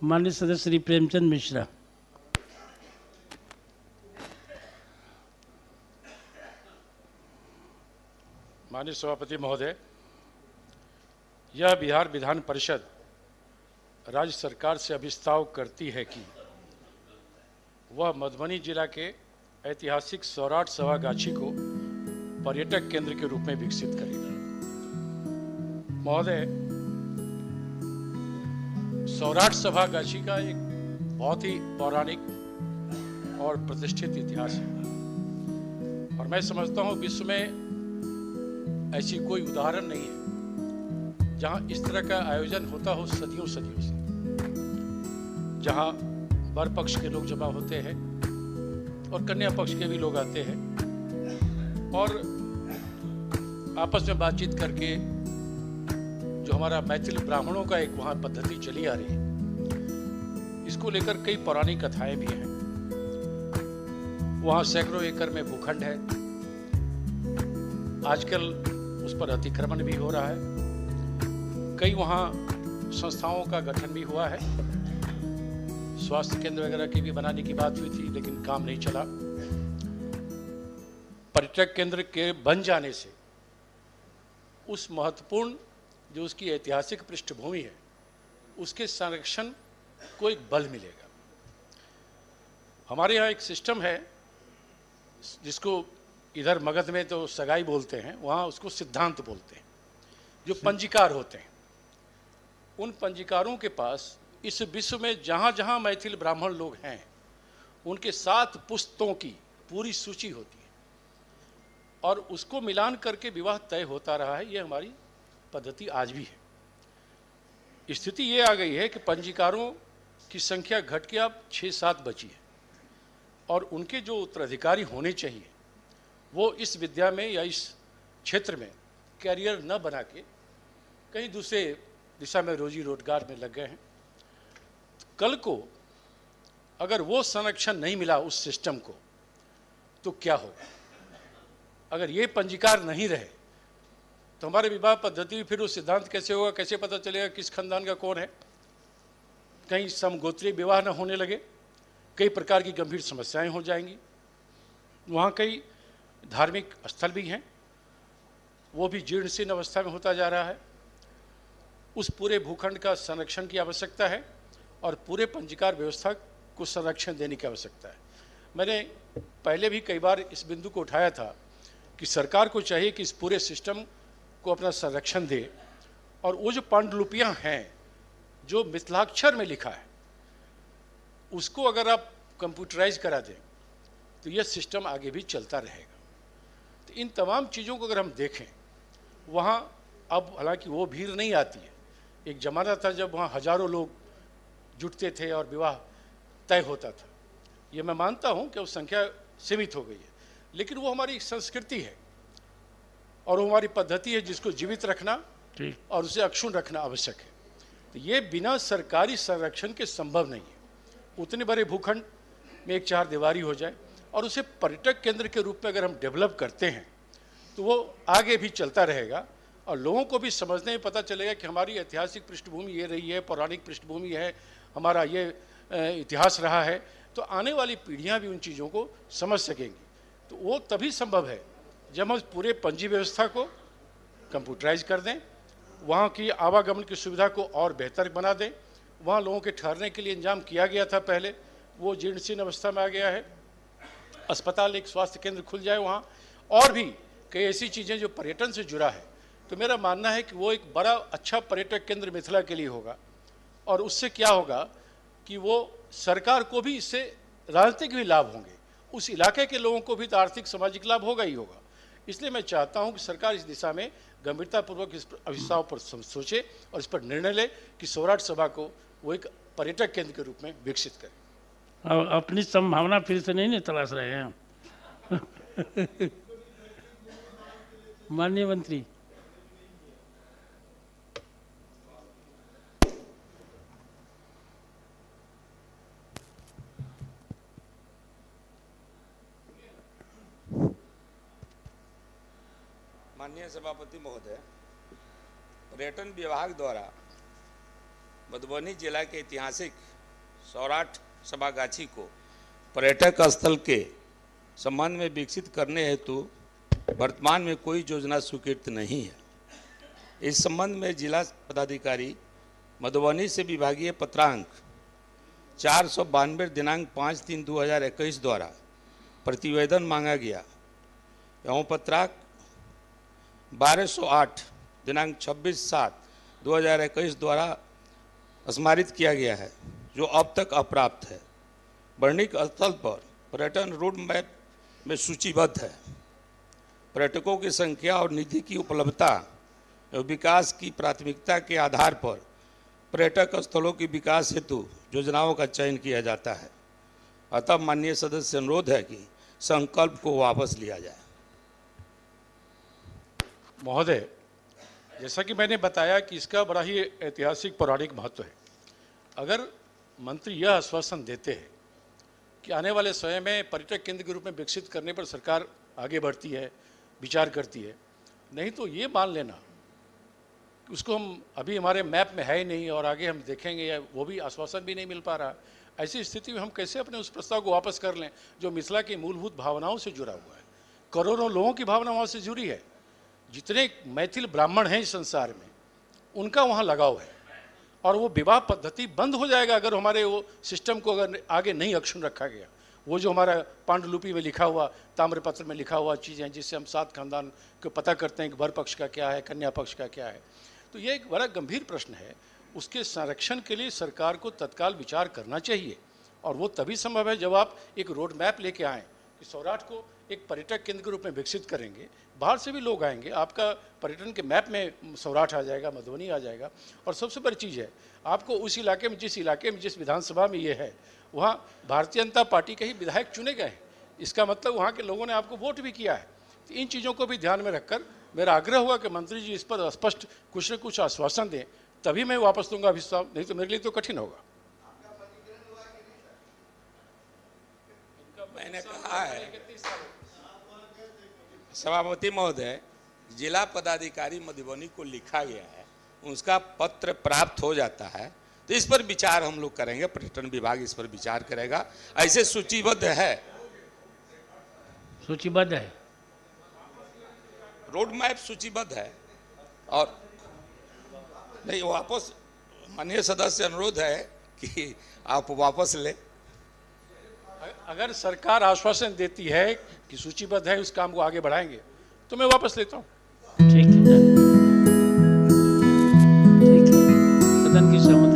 माननीय सदस्य श्री प्रेमचंद मिश्रा। माननीय सभापति महोदय, यह बिहार विधान परिषद राज्य सरकार से अभिस्ताव करती है कि वह मधुबनी जिला के ऐतिहासिक सौराठ सभागाछी को पर्यटक केंद्र के रूप में विकसित करेगी। महोदय, सौराठ सभागाछी का एक बहुत ही पौराणिक और प्रतिष्ठित इतिहास है और मैं समझता हूँ विश्व में ऐसी कोई उदाहरण नहीं है जहां इस तरह का आयोजन होता हो सदियों सदियों से, जहां वर पक्ष के लोग जमा होते हैं और कन्या पक्ष के भी लोग आते हैं और आपस में बातचीत करके जो हमारा मैथिल ब्राह्मणों का एक वहां पद्धति चली आ रही है, इसको लेकर कई पौराणिक कथाएं भी हैं। वहां सैकड़ों एकड़ में भूखंड है, आजकल उस पर अतिक्रमण भी हो रहा है, कई वहां संस्थाओं का गठन भी हुआ है, स्वास्थ्य केंद्र वगैरह की भी बनाने की बात हुई थी लेकिन काम नहीं चला। पर्यटक केंद्र के बन जाने से उस महत्वपूर्ण जो उसकी ऐतिहासिक पृष्ठभूमि है उसके संरक्षण को एक बल मिलेगा। हमारे यहाँ एक सिस्टम है जिसको इधर मगध में तो सगाई बोलते हैं, वहाँ उसको सिद्धांत बोलते हैं। जो पंजीकार होते हैं, उन पंजीकारों के पास इस विश्व में जहाँ जहाँ मैथिल ब्राह्मण लोग हैं उनके 7 पुस्तों की पूरी सूची होती है और उसको मिलान करके विवाह तय होता रहा है। ये हमारी पद्धति आज भी है। स्थिति ये आ गई है कि पंजीकारों की संख्या घट के अब 6-7 बची है और उनके जो उत्तराधिकारी होने चाहिए वो इस विद्या में या इस क्षेत्र में कैरियर न बना के कहीं दूसरे दिशा में रोजी रोजगार में लग गए हैं। कल को अगर वो संरक्षण नहीं मिला उस सिस्टम को तो क्या होगा? अगर ये पंजीकार नहीं रहे तो हमारे विवाह पद्धति फिर वो सिद्धांत कैसे होगा? कैसे पता चलेगा किस खानदान का कौन है? कहीं समगोत्रीय विवाह न होने लगे, कई प्रकार की गंभीर समस्याएं हो जाएंगी। वहाँ कई धार्मिक स्थल भी हैं, वो भी जीर्ण शीर्ण अवस्था में होता जा रहा है। उस पूरे भूखंड का संरक्षण की आवश्यकता है और पूरे पंजीकार व्यवस्था को संरक्षण देने की आवश्यकता है। मैंने पहले भी कई बार इस बिंदु को उठाया था कि सरकार को चाहिए कि इस पूरे सिस्टम को अपना संरक्षण दे और वो जो पांडुलिपियाँ हैं जो मिथिलाक्षर में लिखा है उसको अगर आप कंप्यूटराइज करा दें तो यह सिस्टम आगे भी चलता रहेगा। तो इन तमाम चीज़ों को अगर हम देखें, वहाँ अब हालांकि वो भीड़ नहीं आती है। एक ज़माना था जब वहाँ हजारों लोग जुटते थे और विवाह तय होता था। ये मैं मानता हूँ कि वो संख्या सीमित हो गई है, लेकिन वो हमारी संस्कृति है और वो हमारी पद्धति है जिसको जीवित रखना और उसे अक्षुण्ण रखना आवश्यक है। तो ये बिना सरकारी संरक्षण के संभव नहीं है। उतने बड़े भूखंड में एक चार दीवारी हो जाए और उसे पर्यटक केंद्र के रूप में अगर हम डेवलप करते हैं तो वो आगे भी चलता रहेगा और लोगों को भी समझने में पता चलेगा कि हमारी ऐतिहासिक पृष्ठभूमि ये रही है, पौराणिक पृष्ठभूमि है, हमारा ये इतिहास रहा है। तो आने वाली पीढ़ियां भी उन चीज़ों को समझ सकेंगी। तो वो तभी संभव है जब हम पूरे पंजी व्यवस्था को कंप्यूटराइज कर दें, वहाँ की आवागमन की सुविधा को और बेहतर बना दें। वहाँ लोगों के ठहरने के लिए इंतजाम किया गया था पहले, वो जीर्ण शीर्ण अवस्था में आ गया है। अस्पताल, एक स्वास्थ्य केंद्र खुल जाए वहाँ, और भी कई ऐसी चीज़ें जो पर्यटन से जुड़ा है। तो मेरा मानना है कि वो एक बड़ा अच्छा पर्यटक केंद्र मिथिला के लिए होगा और उससे क्या होगा कि वो सरकार को भी इससे राजनीतिक भी लाभ होंगे, उस इलाके के लोगों को भी तो आर्थिक सामाजिक लाभ होगा ही होगा। इसलिए मैं चाहता हूं कि सरकार इस दिशा में गंभीरतापूर्वक इस अभिस्ताव पर सोचे और इस पर निर्णय ले कि सौराठ सभा को वो एक पर्यटक केंद्र के रूप में विकसित करें। अपनी संभावना फिर से नहीं तलाश रहे हैं माननीय मंत्री। माननीय सभापति महोदय, पर्यटन विभाग द्वारा मधुबनी जिला के ऐतिहासिक सौराठ सभागाछी को पर्यटक स्थल के संबंध में विकसित करने हेतु वर्तमान में कोई योजना स्वीकृत नहीं है। इस संबंध में जिला पदाधिकारी मधुबनी से विभागीय पत्रांक 492 दिनांक 5/3/2021 द्वारा प्रतिवेदन मांगा गया एवं पत्रांक 1208 दिनांक 26/7/2021 द्वारा स्मारित किया गया है, जो अब तक अप्राप्त है। वर्णित स्थल पर पर्यटन रोड मैप में सूचीबद्ध है। पर्यटकों की संख्या और निधि की उपलब्धता एवं विकास की प्राथमिकता के आधार पर पर्यटक स्थलों के विकास हेतु योजनाओं का चयन किया जाता है। अतः माननीय सदस्य से अनुरोध है कि संकल्प को वापस लिया जाए। महोदय, जैसा कि मैंने बताया कि इसका बड़ा ही ऐतिहासिक पौराणिक महत्व है। अगर मंत्री यह आश्वासन देते हैं कि आने वाले समय में पर्यटक केंद्र के रूप में विकसित करने पर सरकार आगे बढ़ती है, विचार करती है, नहीं तो ये मान लेना कि उसको हम अभी हमारे मैप में है ही नहीं और आगे हम देखेंगे, या वो भी आश्वासन भी नहीं मिल पा रहा। ऐसी स्थिति में हम कैसे अपने उस प्रस्ताव को वापस कर लें जो मिथिला की मूलभूत भावनाओं से जुड़ा हुआ है, करोड़ों लोगों की भावनाओं से जुड़ी है। जितने मैथिल ब्राह्मण हैं इस संसार में, उनका वहाँ लगाव है, और वो विवाह पद्धति बंद हो जाएगा अगर हमारे वो सिस्टम को अगर आगे नहीं अक्षुण्ण रखा गया। वो जो हमारा पांडुलिपि में लिखा हुआ, ताम्रपत्र में लिखा हुआ चीज़ें हैं जिससे हम 7 खानदान को पता करते हैं कि वर पक्ष का क्या है, कन्या पक्ष का क्या है, तो ये एक बड़ा गंभीर प्रश्न है। उसके संरक्षण के लिए सरकार को तत्काल विचार करना चाहिए, और वो तभी संभव है जब आप एक रोड मैप लेके आएँ कि सौराठ को एक पर्यटक केंद्र के रूप में विकसित करेंगे। बाहर से भी लोग आएंगे, आपका पर्यटन के मैप में सौराठ आ जाएगा, मधुबनी आ जाएगा। और सबसे बड़ी चीज़ है, आपको उस इलाके में, जिस इलाके में, जिस विधानसभा में ये है, वहाँ भारतीय जनता पार्टी के ही विधायक चुने गए हैं। इसका मतलब वहाँ के लोगों ने आपको वोट भी किया है। तो इन चीज़ों को भी ध्यान में रखकर मेरा आग्रह हुआ कि मंत्री जी इस पर स्पष्ट कुछ न कुछ आश्वासन दें, तभी मैं वापस दूंगा अभिस्ताव, नहीं तो मेरे लिए तो कठिन होगा। मैंने कहा है सभापति महोदय, जिला पदाधिकारी मधुबनी को लिखा गया है, उसका पत्र प्राप्त हो जाता है तो इस पर विचार हम लोग करेंगे, पर्यटन विभाग इस पर विचार करेगा। ऐसे सूचीबद्ध है, सूचीबद्ध है, रोड मैप सूचीबद्ध है। और नहीं, वापस माननीय सदस्य अनुरोध है कि आप वापस ले। अगर सरकार आश्वासन देती है कि सूचीबद्ध है, उस काम को आगे बढ़ाएंगे, तो मैं वापस लेता हूँ। ठीक है, सदन की सहमति